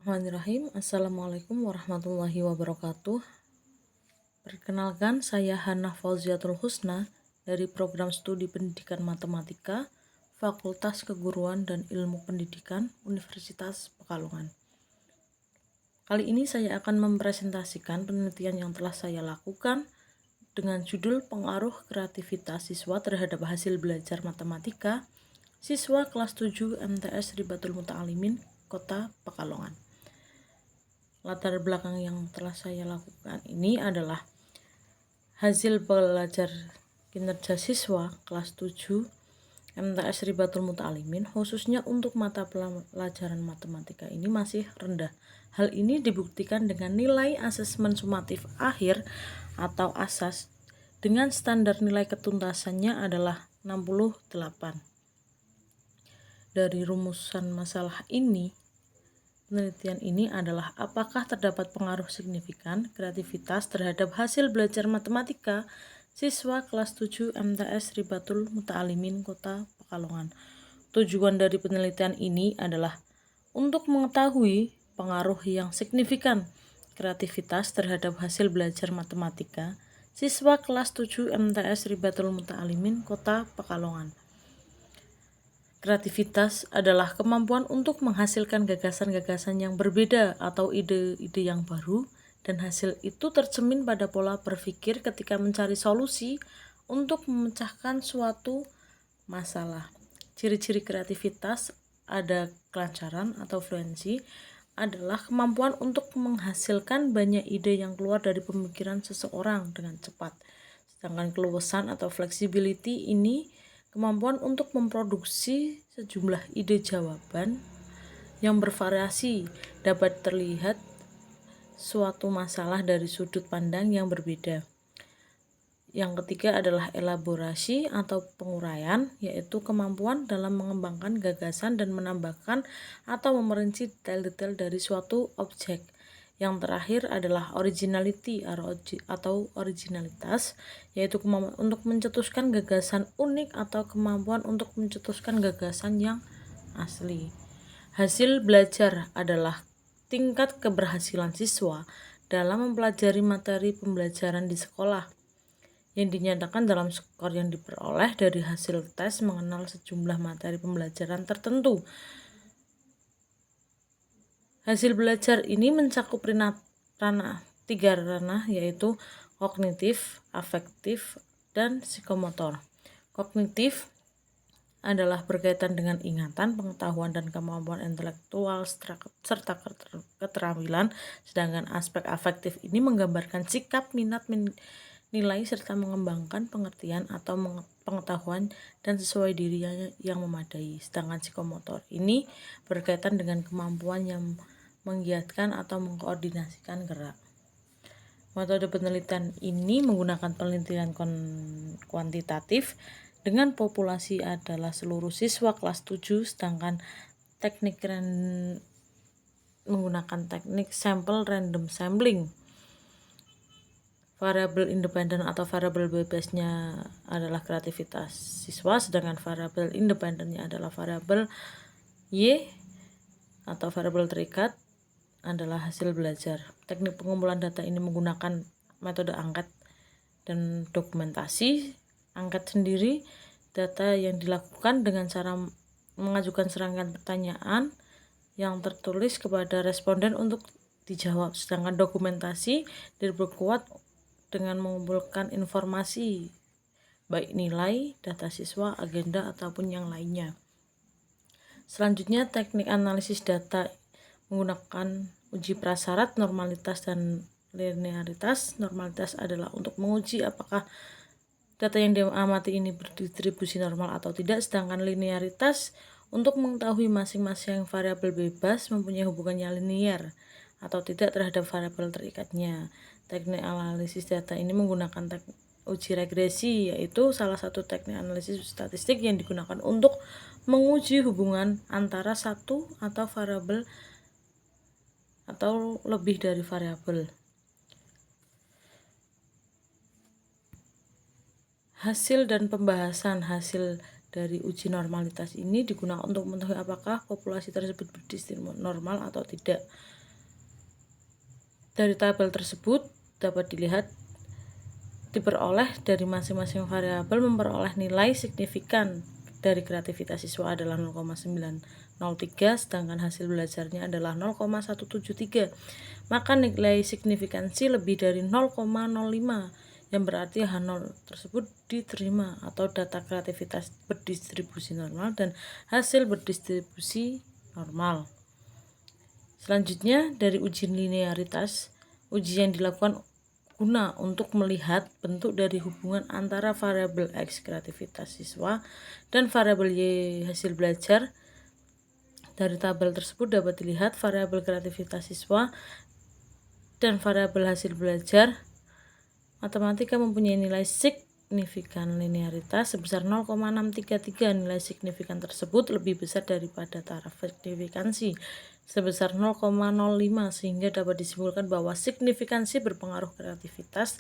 Bismillahirrahmanirrahim. Assalamualaikum warahmatullahi wabarakatuh. Perkenalkan, saya Hannah Fauziatul Husna dari Program Studi Pendidikan Matematika, Fakultas Keguruan dan Ilmu Pendidikan, Universitas Pekalongan. Kali ini saya akan mempresentasikan penelitian yang telah saya lakukan dengan judul Pengaruh Kreativitas Siswa Terhadap Hasil Belajar Matematika Siswa kelas 7 MTS Ribatul Muta'alimin, Kota Pekalongan. Latar belakang yang telah saya lakukan ini adalah hasil belajar kinerja siswa kelas 7 MTS Ribatul Muta'alimin, khususnya untuk mata pelajaran matematika ini masih rendah. Hal ini dibuktikan dengan nilai asesmen sumatif akhir atau ASAS dengan standar nilai ketuntasannya adalah 68. Dari rumusan masalah ini, penelitian ini adalah apakah terdapat pengaruh signifikan kreativitas terhadap hasil belajar matematika siswa kelas 7 MTS Ribatul Muta'alimin, Kota Pekalongan. Tujuan dari penelitian ini adalah untuk mengetahui pengaruh yang signifikan kreativitas terhadap hasil belajar matematika siswa kelas 7 MTS Ribatul Muta'alimin, Kota Pekalongan. Kreativitas adalah kemampuan untuk menghasilkan gagasan-gagasan yang berbeda atau ide-ide yang baru, dan hasil itu tercermin pada pola berpikir ketika mencari solusi untuk memecahkan suatu masalah. Ciri-ciri kreativitas ada kelancaran atau fluensi, adalah kemampuan untuk menghasilkan banyak ide yang keluar dari pemikiran seseorang dengan cepat. Sedangkan keluasan atau flexibility ini kemampuan untuk memproduksi sejumlah ide jawaban yang bervariasi, dapat terlihat suatu masalah dari sudut pandang yang berbeda. Yang ketiga adalah elaborasi atau penguraian, yaitu kemampuan dalam mengembangkan gagasan dan menambahkan atau memerinci detail-detail dari suatu objek. Yang terakhir adalah originality atau originalitas, yaitu kemampuan untuk mencetuskan gagasan unik atau kemampuan untuk mencetuskan gagasan yang asli. Hasil belajar adalah tingkat keberhasilan siswa dalam mempelajari materi pembelajaran di sekolah, yang dinyatakan dalam skor yang diperoleh dari hasil tes mengenal sejumlah materi pembelajaran tertentu. Hasil belajar ini mencakup tiga ranah, yaitu kognitif, afektif, dan psikomotor. Kognitif adalah berkaitan dengan ingatan, pengetahuan, dan kemampuan intelektual serta keterampilan, sedangkan aspek afektif ini menggambarkan sikap, minat, nilai, serta mengembangkan pengertian atau pengetahuan dan sesuai dirinya yang memadai. Sedangkan psikomotor ini berkaitan dengan kemampuan yang menggiatkan atau mengkoordinasikan gerak. Metode penelitian ini menggunakan penelitian kuantitatif dengan populasi adalah seluruh siswa kelas 7, sedangkan menggunakan teknik sampel random sampling. Variabel independen atau variabel bebasnya adalah kreativitas siswa, sedangkan variabel independennya adalah variabel Y atau variabel terikat adalah hasil belajar. Teknik pengumpulan data ini menggunakan metode angket dan dokumentasi. Angket sendiri data yang dilakukan dengan cara mengajukan serangkaian pertanyaan yang tertulis kepada responden untuk dijawab, sedangkan dokumentasi diperkuat dengan mengumpulkan informasi baik nilai, data siswa, agenda, ataupun yang lainnya. Selanjutnya, teknik analisis data menggunakan uji prasyarat, normalitas, dan linearitas. Normalitas adalah untuk menguji apakah data yang diamati ini berdistribusi normal atau tidak, sedangkan linearitas untuk mengetahui masing-masing variabel bebas mempunyai hubungannya linear atau tidak terhadap variabel terikatnya. Teknik analisis data ini menggunakan teknik uji regresi, yaitu salah satu teknik analisis statistik yang digunakan untuk menguji hubungan antara satu atau variabel atau lebih dari variabel. Hasil dan pembahasan hasil dari uji normalitas ini digunakan untuk mengetahui apakah populasi tersebut berdistribusi normal atau tidak. Dari tabel tersebut dapat dilihat diperoleh dari masing-masing variabel memperoleh nilai signifikan dari kreativitas siswa adalah 0,903, sedangkan hasil belajarnya adalah 0,173. Maka nilai signifikansi lebih dari 0,05, yang berarti H0 tersebut diterima atau data kreativitas berdistribusi normal dan hasil berdistribusi normal. Selanjutnya, dari uji linearitas, uji yang dilakukan guna untuk melihat bentuk dari hubungan antara variabel X kreativitas siswa dan variabel Y hasil belajar. Dari tabel tersebut dapat dilihat variabel kreativitas siswa dan variabel hasil belajar matematika mempunyai nilai signifikan linearitas sebesar 0,633. Nilai signifikan tersebut lebih besar daripada taraf signifikansi sebesar 0,05, sehingga dapat disimpulkan bahwa signifikansi berpengaruh kreativitas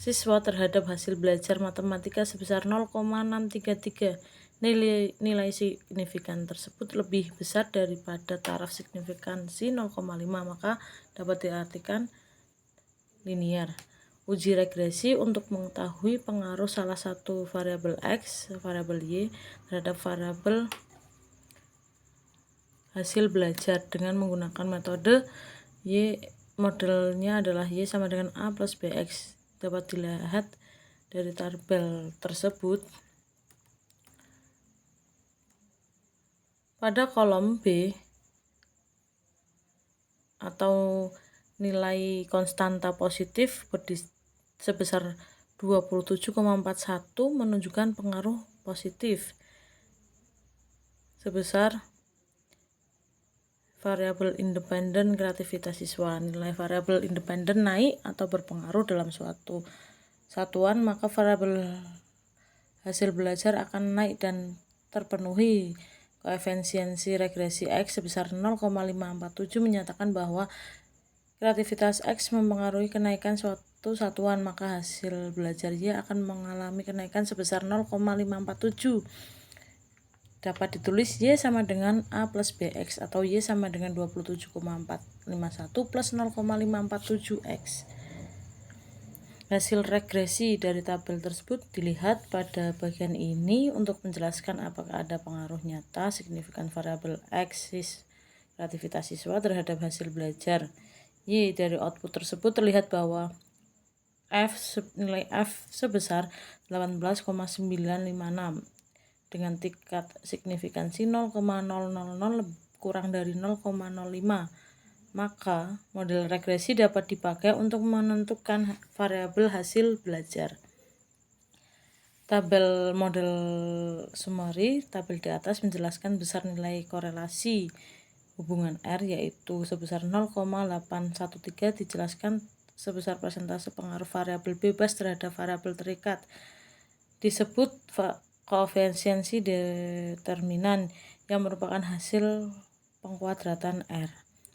siswa terhadap hasil belajar matematika sebesar 0,633. Nilai signifikan tersebut lebih besar daripada taraf signifikansi 0,5, maka dapat diartikan linear. Uji regresi untuk mengetahui pengaruh salah satu variabel X, variabel Y, terhadap variabel hasil belajar dengan menggunakan metode Y. Modelnya adalah Y sama dengan A plus BX. Dapat dilihat dari tabel tersebut. Pada kolom B atau nilai konstanta positif sebesar 27,41 menunjukkan pengaruh positif sebesar variabel independen kreativitas siswa. Nilai variabel independen naik atau berpengaruh dalam suatu satuan, maka variabel hasil belajar akan naik dan terpenuhi. Koefisiensi regresi X sebesar 0,547 menyatakan bahwa kreativitas X mempengaruhi kenaikan suatu satuan, maka hasil belajar Y akan mengalami kenaikan sebesar 0,547. Dapat ditulis Y sama dengan A plus BX atau Y sama dengan 27,451 plus 0,547X. Hasil regresi dari tabel tersebut dilihat pada bagian ini untuk menjelaskan apakah ada pengaruh nyata signifikan variabel X kreativitas siswa terhadap hasil belajar Y. Dari output tersebut terlihat bahwa nilai F sebesar 18,956 dengan tingkat signifikansi 0,000 kurang dari 0,05. Maka model regresi dapat dipakai untuk menentukan variabel hasil belajar. Tabel model summary, tabel di atas menjelaskan besar nilai korelasi hubungan R yaitu sebesar 0,813, dijelaskan sebesar persentase pengaruh variabel bebas terhadap variabel terikat. Disebut koefisiensi determinan yang merupakan hasil pengkuadratan R.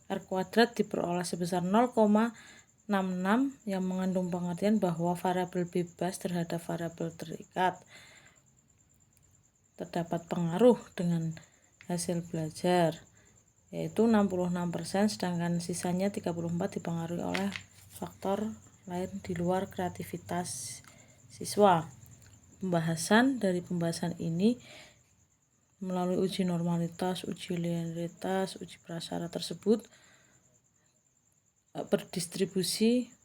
R kuadrat diperoleh sebesar 0,66 yang mengandung pengertian bahwa variabel bebas terhadap variabel terikat terdapat pengaruh dengan hasil belajar yaitu 66%, sedangkan sisanya 34% dipengaruhi oleh faktor lain di luar kreativitas siswa. Dari pembahasan ini melalui uji normalitas, uji linearitas, uji prasyarat tersebut berdistribusi.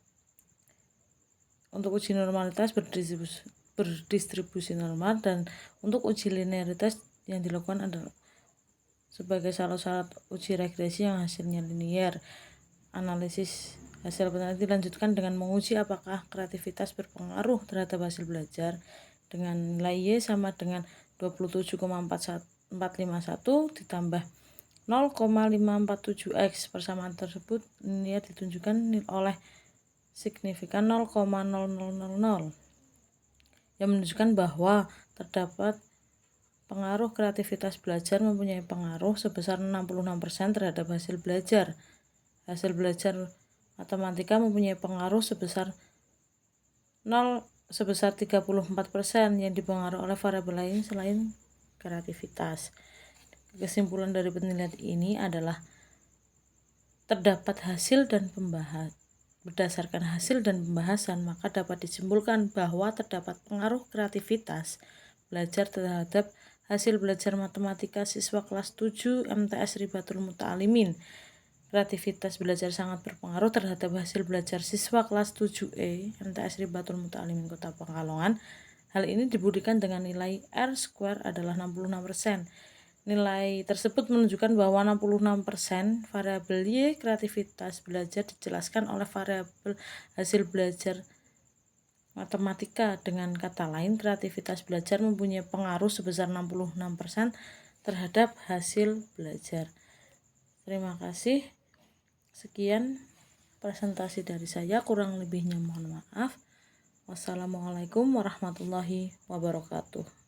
Untuk uji normalitas berdistribusi normal, dan untuk uji linearitas yang dilakukan adalah sebagai salah satu uji regresi yang hasilnya linear. Analisis hasil penelitian dilanjutkan dengan menguji apakah kreativitas berpengaruh terhadap hasil belajar dengan nilai Y sama dengan 27,451 ditambah 0,547X. Persamaan tersebut linear ditunjukkan oleh signifikan 0,0000 yang menunjukkan bahwa terdapat pengaruh kreativitas belajar mempunyai pengaruh sebesar 66% terhadap hasil belajar. Hasil belajar matematika mempunyai pengaruh sebesar 34% yang dipengaruhi oleh variabel lain selain kreativitas. Kesimpulan dari penelitian ini adalah terdapat hasil dan Berdasarkan hasil dan pembahasan, maka dapat disimpulkan bahwa terdapat pengaruh kreativitas belajar terhadap hasil belajar matematika siswa kelas 7 MTS Ribatul Muta'alimin. Kreativitas belajar sangat berpengaruh terhadap hasil belajar siswa kelas 7E MTS Ribatul Muta'alimin Kota Pekalongan. Hal ini dibuktikan dengan nilai R² adalah 66%. Nilai tersebut menunjukkan bahwa 66% variabel Y kreativitas belajar dijelaskan oleh variabel hasil belajar matematika. Dengan kata lain, kreativitas belajar mempunyai pengaruh sebesar 66% terhadap hasil belajar. Terima kasih. Sekian presentasi dari saya, kurang lebihnya mohon maaf. Wassalamualaikum warahmatullahi wabarakatuh.